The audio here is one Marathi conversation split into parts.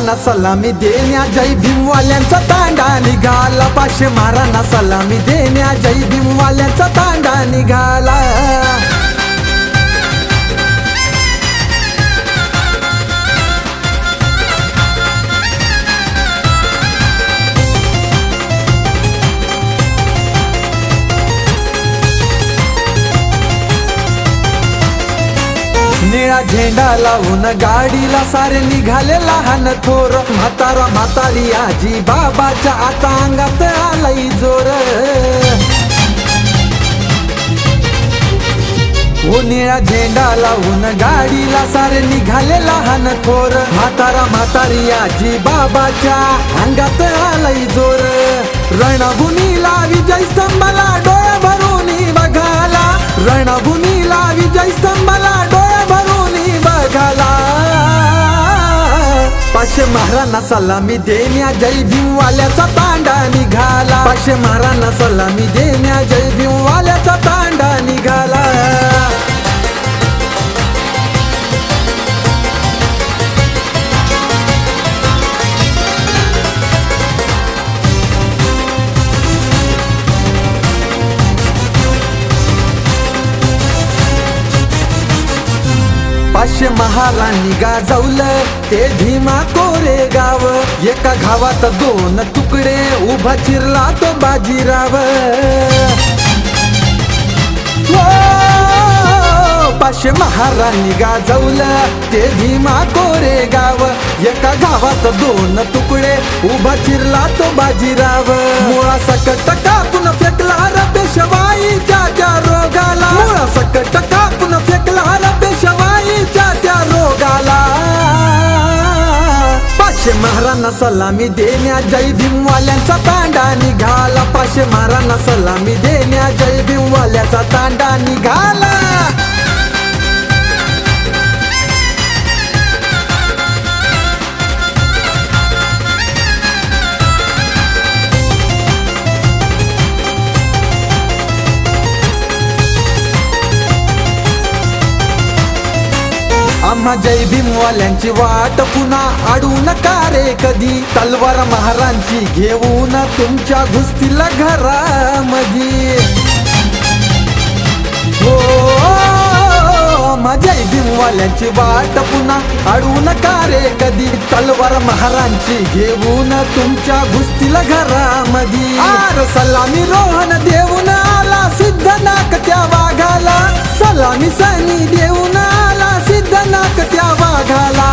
महाराणा सलामी देण्या जय भीमवाल्यांचा तांडा निघाला 500 महाराणा सलामी देण्या जय भीमवाल्यांचा तांडा निघाला निळा झेंडा लावून गाडीला सारे निघाले लहान थोर म्हातारा म्हातारी आजी बाबाच्या आता अंगात आलाय जोर ओ निळा झेंडा लावून गाडीला सारे निघाले लहान थोर म्हातारा म्हातारी आजी बाबाच्या अंगात आलाय जोर रणभूमीला विजय स्तंभाला डोळे भरून बघाला रणभूमीला विजय स्तंभाला डोळे भरून बघाला 500 महाराणा सलामी देण्या जय भीमवाल्याचा तांडा निघाला 500 महाराणा सलामी देण्या जय भीमवाल्याचा तांडा निघाला पाचशे महाराणी गाजवलं ते भीमा कोरेगाव एका घावात 2 तुकडे उभा चिरला तो बाजीराव 500 महाराणी गाजवलं ते भीमा कोरेगाव एका घावात 2 तुकडे उभा चिरला तो बाजीराव मुळा सकट कापून फेकला रे पेशवाईच्या त्या रोगाला मुळा सकट कापून फेकला रे पेशवाईच्या त्या रोगाला 500 महाराणा सलामी देण्या जय भीमवाल्यांचा तांडा निघाला 500 महाराणा सलामी देण्या जय भीमवाल्याचा तांडा निघाला आम्हा जय भीमवाल्यांची वाट पुन्हा अडू नका रे कधी तलवार महारांची घेऊन तुमच्या घुसतील घरामध्ये हो आम्हा जय भीमवाल्यांची वाट पुन्हा अडू नका रे कधी तलवार महारांची घेऊन तुमच्या घुसतील घरामध्ये आर सलामी रोहन देऊन आला सिद्धनाक त्या वाघाला सलामी सनी देऊन आला सिद्धनाक त्या वाघाला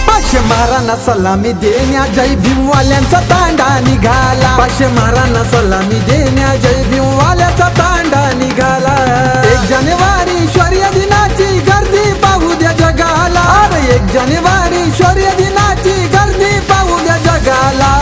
500 महाराणा सलामी देण्या जय भीमवाल्यांचा तांडा निघाला 500 महाराणा सलामी देण्या जय भीमवाल्याचा तांडा निघाला 1 जानेवारी शौर्य दिनाची गर्दी पाहू द्या जगाला अरे 1 जानेवारी शौर्य दिनाची गर्दी पाहू द्या जगाला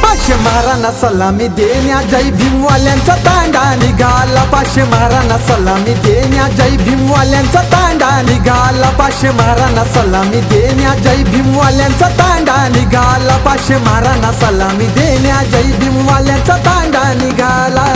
500 महाराणा सलामी देण्या जय भीमवाल्यांचा तांडा निघाला 500 महाराणा सलामी देण्या जय भीमवाल्यांचा तांडा निघाला 500 महाराणा सलामी देण्या जय भीमवाल्यांचा तांडा निघाला 500 महाराणा सलामी देण्या जय भीमवाल्यांचा तांडा निघाला